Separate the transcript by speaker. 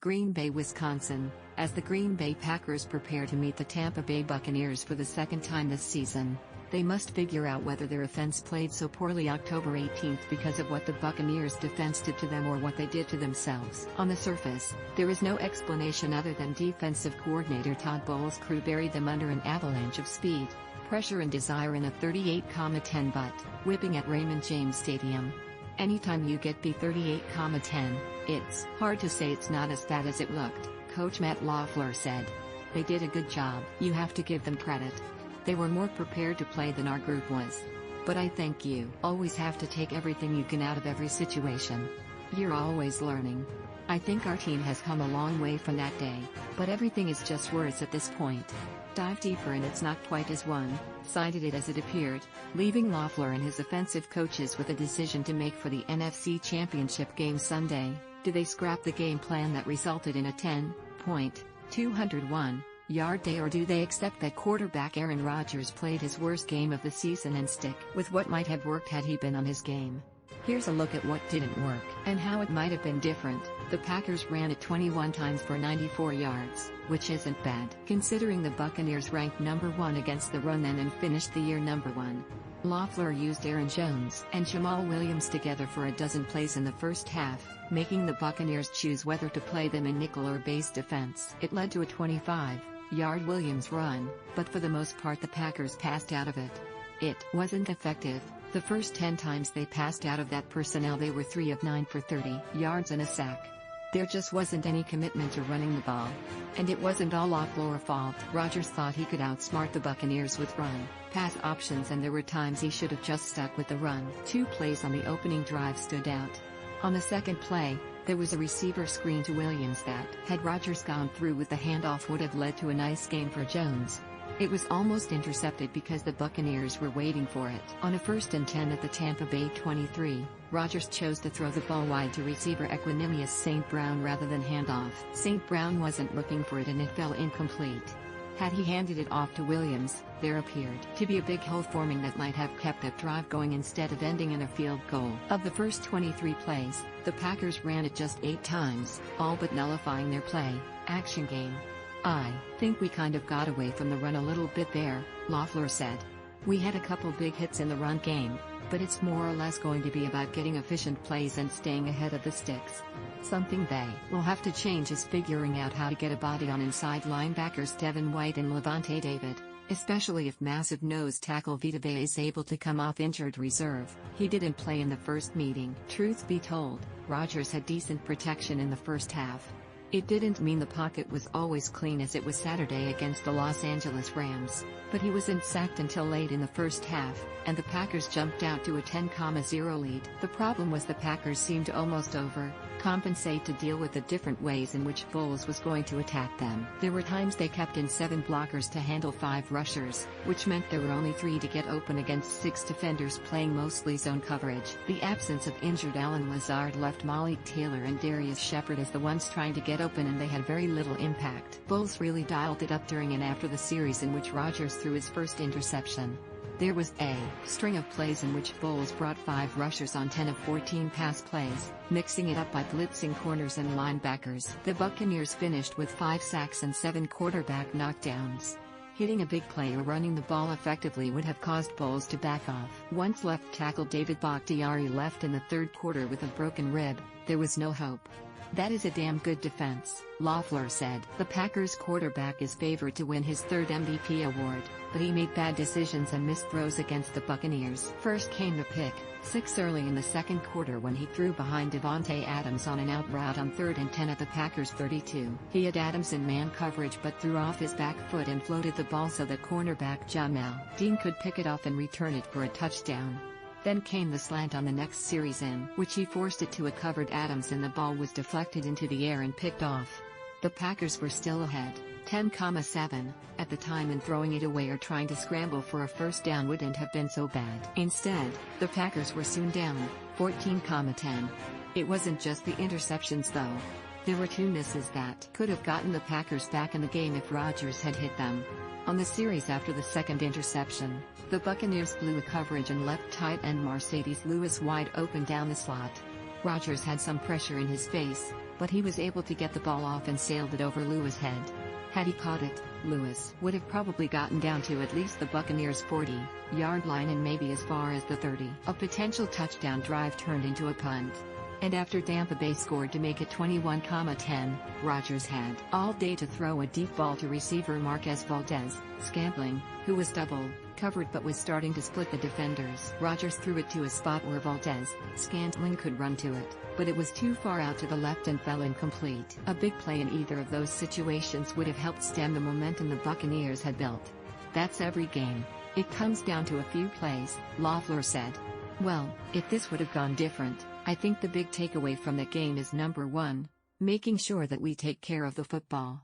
Speaker 1: Green Bay, Wisconsin, as the Green Bay Packers prepare to meet the Tampa Bay Buccaneers for the second time this season. They must figure out whether their offense played so poorly October 18th because of what the Buccaneers' defense did to them or what they did to themselves. On the surface, there is no explanation other than defensive coordinator Todd Bowles' crew buried them under an avalanche of speed, pressure and desire in a 38-10 butt whipping at Raymond James Stadium. Anytime you get beat 38-10, it's hard to say it's not as bad as it looked, Coach Matt LaFleur said. They did a good job. You have to give them credit. They were more prepared to play than our group was. But I think you always have to take everything you can out of every situation. You're always learning. I think our team has come a long way from that day, but everything is just words at this point. Dive deeper and it's not quite as one-sided as it appeared, leaving LaFleur and his offensive coaches with a decision to make for the NFC Championship game Sunday. Do they scrap the game plan that resulted in a 10-point, 201-yard day, or do they accept that quarterback Aaron Rodgers played his worst game of the season and stick with what might have worked had he been on his game? Here's a look at what didn't work and how it might have been different. The Packers ran it 21 times for 94 yards, which isn't bad, considering the Buccaneers ranked number 1 against the run then and finished the year number 1. LaFleur used Aaron Jones and Jamal Williams together for a dozen plays in the first half, making the Buccaneers choose whether to play them in nickel or base defense. It led to a 25-yard Williams run, but for the most part the Packers passed out of it. It wasn't effective. The first 10 times they passed out of that personnel they were 3 of 9 for 30 yards and a sack. There just wasn't any commitment to running the ball. And it wasn't all LaFleur's fault. Rodgers thought he could outsmart the Buccaneers with run-pass options, and there were times he should have just stuck with the run. 2 plays on the opening drive stood out. On the second play, there was a receiver screen to Williams that, had Rodgers gone through with the handoff, would have led to a nice gain for Jones. It was almost intercepted because the Buccaneers were waiting for it. On a 1st and 10 at the Tampa Bay 23, Rodgers chose to throw the ball wide to receiver Equanimeous St. Brown rather than handoff. St. Brown wasn't looking for it and it fell incomplete. Had he handed it off to Williams, there appeared to be a big hole forming that might have kept that drive going instead of ending in a field goal. Of the first 23 plays, the Packers ran it just 8 times, all but nullifying their play-action game. I think we kind of got away from the run a little bit there, LaFleur said. We had a couple big hits in the run game, but it's more or less going to be about getting efficient plays and staying ahead of the sticks. Something they will have to change is figuring out how to get a body on inside linebackers Devin White and Levante David, especially if massive nose tackle Vita Vea is able to come off injured reserve. He didn't play in the first meeting. Truth be told, Rodgers had decent protection in the first half. It didn't mean the pocket was always clean as it was Saturday against the Los Angeles Rams, but he wasn't sacked until late in the first half, and the Packers jumped out to a 10-0 lead. The problem was the Packers seemed to almost overcompensate to deal with the different ways in which Bowles was going to attack them. There were times they kept in 7 blockers to handle 5 rushers, which meant there were only 3 to get open against 6 defenders playing mostly zone coverage. The absence of injured Allen Lazard left Malik Taylor and Darius Shepard as the ones trying to get open, and they had very little impact. Bowles really dialed it up during and after the series in which Rodgers threw his first interception. There was a string of plays in which Bowles brought 5 rushers on 10 of 14 pass plays, mixing it up by blitzing corners and linebackers. The Buccaneers finished with 5 sacks and 7 quarterback knockdowns. Hitting a big play or running the ball effectively would have caused Bowles to back off. Once left tackle David Bakhtiari left in the third quarter with a broken rib, there was no hope. That is a damn good defense, LaFleur said. The Packers quarterback is favored to win his 3rd MVP award, but he made bad decisions and missed throws against the Buccaneers. First came the pick 6 early in the second quarter when he threw behind Davante Adams on an out route on 3rd and 10 at the Packers 32. He had Adams in man coverage but threw off his back foot and floated the ball so that cornerback Jamel Dean could pick it off and return it for a touchdown. Then came the slant on the next series in which he forced it to a covered Adams and the ball was deflected into the air and picked off. The Packers were still ahead, 10-7, at the time, and throwing it away or trying to scramble for a first down wouldn't have been so bad. Instead, the Packers were soon down, 14-10. It wasn't just the interceptions though. There were 2 misses that could have gotten the Packers back in the game if Rodgers had hit them. On the series after the second interception, the Buccaneers blew a coverage and left tight end Mercedes Lewis wide open down the slot. Rodgers had some pressure in his face, but he was able to get the ball off and sailed it over Lewis' head. Had he caught it, Lewis would have probably gotten down to at least the Buccaneers' 40-yard line and maybe as far as the 30. A potential touchdown drive turned into a punt. And after Tampa Bay scored to make it 21-10, Rodgers had all day to throw a deep ball to receiver Marquez Valdes-Scantling, who was double-covered but was starting to split the defenders. Rodgers threw it to a spot where Valdes-Scantling could run to it, but it was too far out to the left and fell incomplete. A big play in either of those situations would have helped stem the momentum the Buccaneers had built. That's every game. It comes down to a few plays, LaFleur said. Well, if this would have gone different, I think the big takeaway from that game is number 1, making sure that we take care of the football.